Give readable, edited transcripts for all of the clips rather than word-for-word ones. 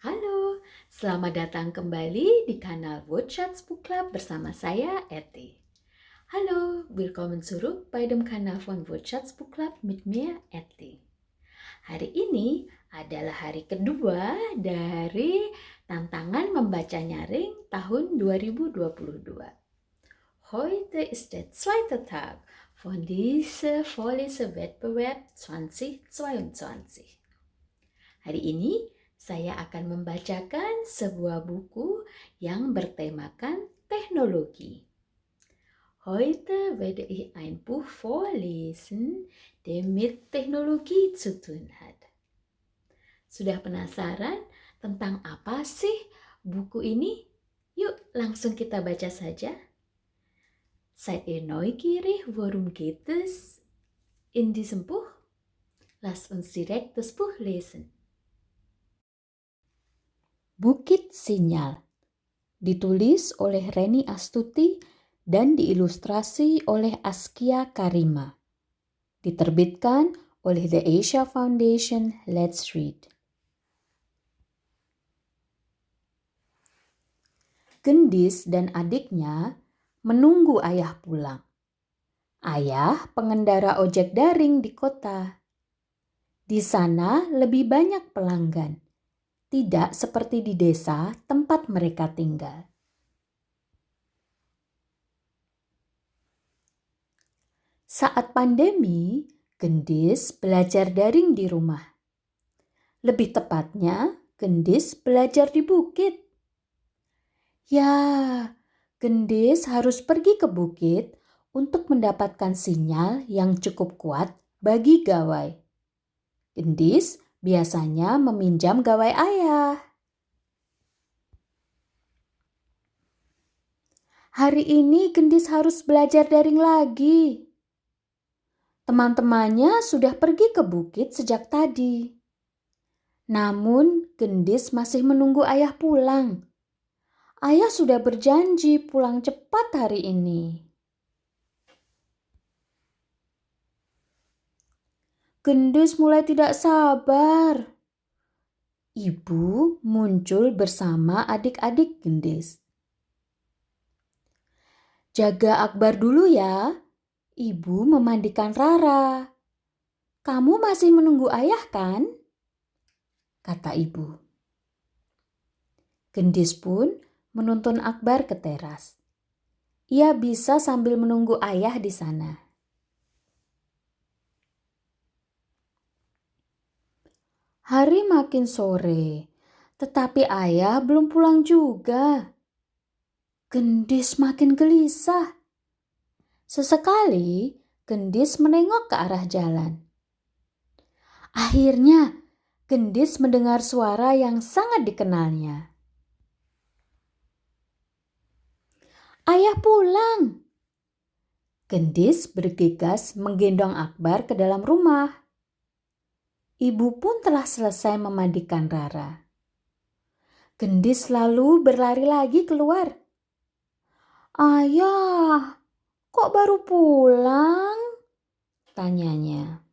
Halo, selamat datang kembali di kanal Woodchat's Book Club bersama saya, Eti. Hallo, willkommen zurück bei dem Kanal von Woodchat's Book Club mit mir, Eti. Hari ini adalah hari kedua dari tantangan membaca nyaring tahun 2022. Heute ist der zweite Tag von diesem Vorlesewettbewerb 2022. Hari ini saya akan membacakan sebuah buku yang bertemakan teknologi. Heute werde ich ein Buch vorlesen, der mit Technologie zu tun hat. Sudah penasaran tentang apa sih buku ini? Yuk langsung kita baca saja. Seid ihr neugierig, worum geht es in diesem Buch? Lasst uns direkt das Buch lesen. Bukit Sinyal, ditulis oleh Reni Astuti dan diilustrasi oleh Askia Karima. Diterbitkan oleh The Asia Foundation. Let's read. Gendis dan adiknya menunggu ayah pulang. Ayah pengendara ojek daring di kota. Di sana lebih banyak pelanggan, tidak seperti di desa tempat mereka tinggal. Saat pandemi, Gendis belajar daring di rumah. Lebih tepatnya, Gendis belajar di bukit. Ya, Gendis harus pergi ke bukit untuk mendapatkan sinyal yang cukup kuat bagi gawai. Gendis biasanya meminjam gawai ayah. Hari ini Gendis harus belajar daring lagi. Teman-temannya sudah pergi ke bukit sejak tadi. Namun, Gendis masih menunggu ayah pulang. Ayah sudah berjanji pulang cepat hari ini. Gendis mulai tidak sabar. Ibu muncul bersama adik-adik Gendis. Jaga Akbar dulu ya. Ibu memandikan Rara. Kamu masih menunggu ayah kan? Kata ibu. Gendis pun menuntun Akbar ke teras. Ia bisa sambil menunggu ayah di sana. Hari makin sore, tetapi ayah belum pulang juga. Gendis makin gelisah. Sesekali, Gendis menengok ke arah jalan. Akhirnya, Gendis mendengar suara yang sangat dikenalnya. Ayah pulang. Gendis bergegas menggendong Akbar ke dalam rumah. Ibu pun telah selesai memandikan Rara. Gendis lalu berlari lagi keluar. Ayah, kok baru pulang? Tanyanya.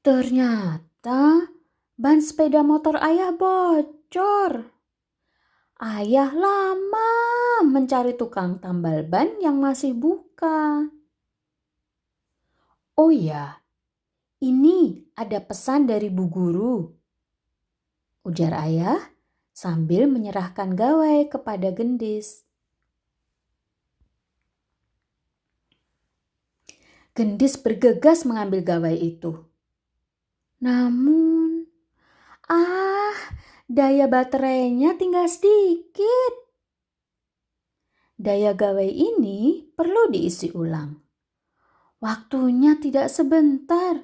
Ternyata ban sepeda motor ayah bocor. Ayah lama mencari tukang tambal ban yang masih buka. Oh ya, ini ada pesan dari Bu Guru, ujar ayah sambil menyerahkan gawai kepada Gendis. Gendis bergegas mengambil gawai itu. Namun, daya baterainya tinggal sedikit. Daya gawai ini perlu diisi ulang. Waktunya tidak sebentar.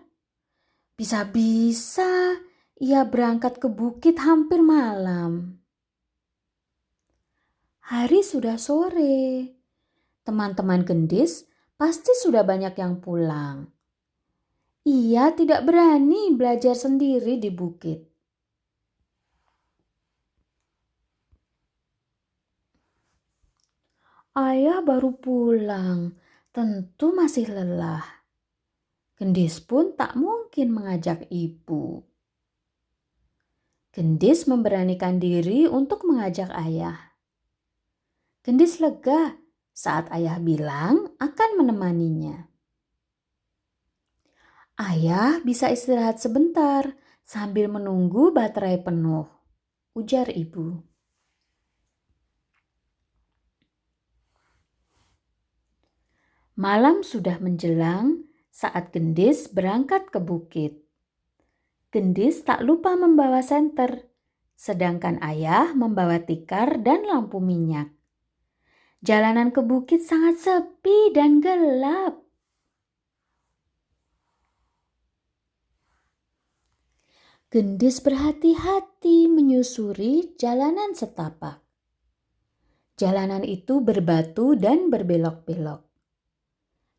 Bisa-bisa ia berangkat ke bukit hampir malam. Hari sudah sore. Teman-teman Gendis pasti sudah banyak yang pulang. Ia tidak berani belajar sendiri di bukit. Ayah baru pulang, tentu masih lelah. Gendis pun tak mungkin mengajak ibu. Gendis memberanikan diri untuk mengajak ayah. Gendis lega saat ayah bilang akan menemaninya. Ayah bisa istirahat sebentar sambil menunggu baterai penuh, ujar ibu. Malam sudah menjelang saat Gendis berangkat ke bukit. Gendis tak lupa membawa senter, sedangkan ayah membawa tikar dan lampu minyak. Jalanan ke bukit sangat sepi dan gelap. Gendis berhati-hati menyusuri jalanan setapak. Jalanan itu berbatu dan berbelok-belok.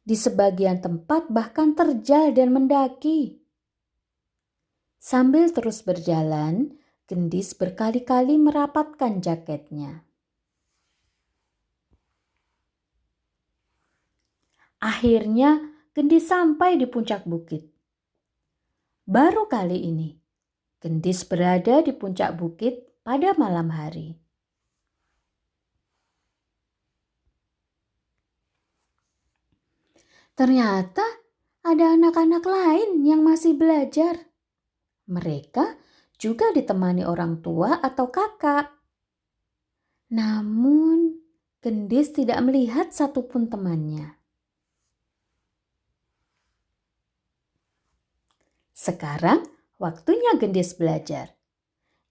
Di sebagian tempat bahkan terjal dan mendaki. Sambil terus berjalan, Gendis berkali-kali merapatkan jaketnya. Akhirnya, Gendis sampai di puncak bukit. Baru kali ini, Gendis berada di puncak bukit pada malam hari. Ternyata ada anak-anak lain yang masih belajar. Mereka juga ditemani orang tua atau kakak. Namun, Gendis tidak melihat satupun temannya. Sekarang waktunya Gendis belajar.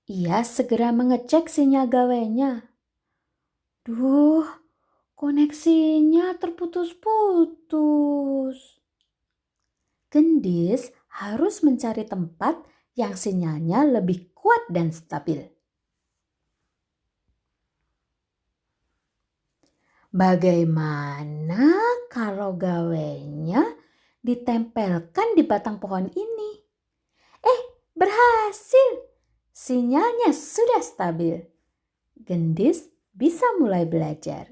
Ia segera mengecek sinyal gawainya. Duh, koneksinya terputus-putus. Gendis harus mencari tempat yang sinyalnya lebih kuat dan stabil. Bagaimana kalau gawainya ditempelkan di batang pohon ini? Berhasil! Sinyalnya sudah stabil. Gendis bisa mulai belajar.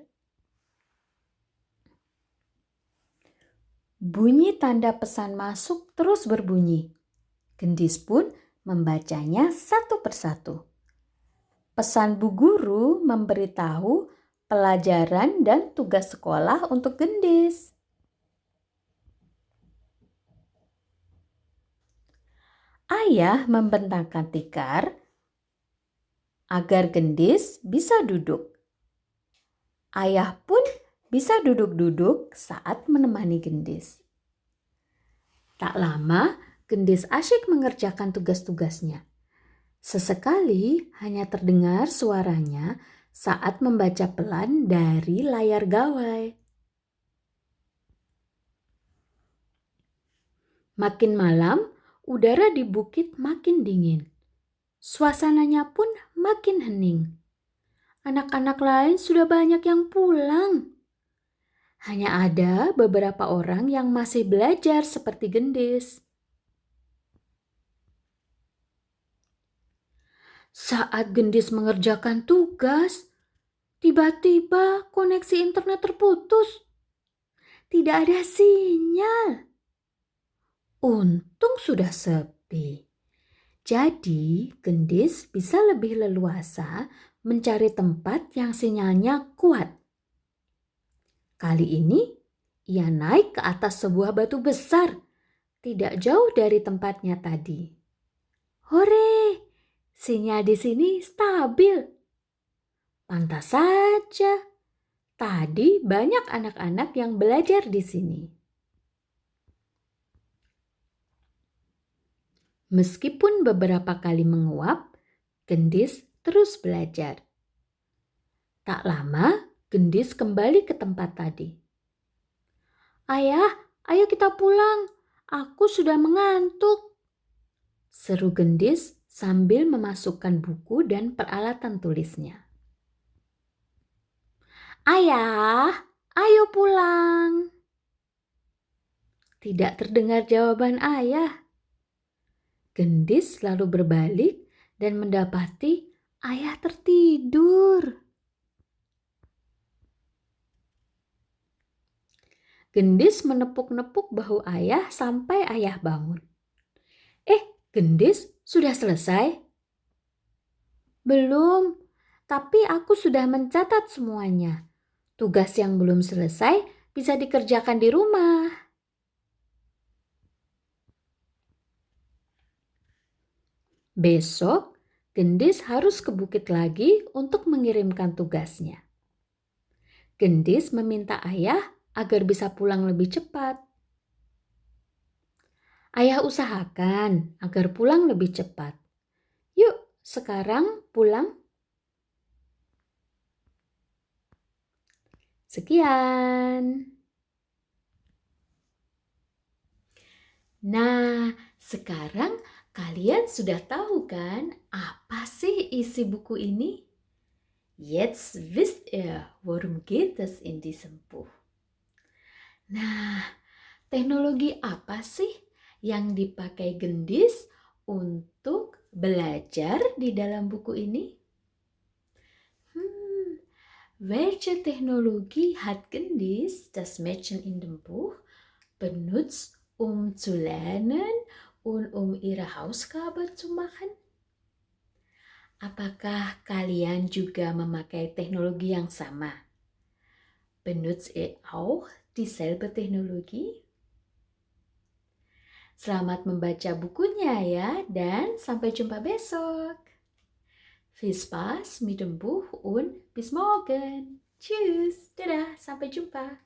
Bunyi tanda pesan masuk terus berbunyi. Gendis pun membacanya satu persatu. Pesan bu guru memberitahu pelajaran dan tugas sekolah untuk Gendis. Ayah membentangkan tikar agar Gendis bisa duduk. Ayah pun bisa duduk-duduk saat menemani Gendis. Tak lama, Gendis asyik mengerjakan tugas-tugasnya. Sesekali hanya terdengar suaranya saat membaca pelan dari layar gawai. Makin malam, udara di bukit makin dingin. Suasananya pun makin hening. Anak-anak lain sudah banyak yang pulang. Hanya ada beberapa orang yang masih belajar seperti Gendis. Saat Gendis mengerjakan tugas, tiba-tiba koneksi internet terputus. Tidak ada sinyal. Untung sudah sepi. Jadi, Gendis bisa lebih leluasa mencari tempat yang sinyalnya kuat. Kali ini, ia naik ke atas sebuah batu besar, tidak jauh dari tempatnya tadi. Hore, sinyal di sini stabil. Pantas saja, tadi banyak anak-anak yang belajar di sini. Meskipun beberapa kali menguap, Gendis terus belajar. Tak lama, Gendis kembali ke tempat tadi. Ayah, ayo kita pulang. Aku sudah mengantuk, seru Gendis sambil memasukkan buku dan peralatan tulisnya. Ayah, ayo pulang. Tidak terdengar jawaban ayah. Gendis lalu berbalik dan mendapati ayah tertidur. Gendis menepuk-nepuk bahu ayah sampai ayah bangun. Gendis, sudah selesai? Belum, tapi aku sudah mencatat semuanya. Tugas yang belum selesai bisa dikerjakan di rumah. Besok, Gendis harus ke bukit lagi untuk mengirimkan tugasnya. Gendis meminta ayah agar bisa pulang lebih cepat. Ayah usahakan agar pulang lebih cepat. Yuk, sekarang pulang. Sekian. Nah, sekarang kalian sudah tahu kan apa sih isi buku ini? Jetzt wisst ihr, worum geht es in diesem Buch. Nah, teknologi apa sih yang dipakai Gendis untuk belajar di dalam buku ini? Welche Technologie hat Gendis, das Mädchen in dem Buch, benutzt, um zu lernen und um ihre Hausaufgaben zu machen? Apakah kalian juga memakai teknologi yang sama? Benutzt ihr auch dieselbe Technologie? Selamat membaca bukunya ya, dan sampai jumpa besok. Viel Spaß mit dem Buch und bis morgen. Tschüss, dadah, sampai jumpa.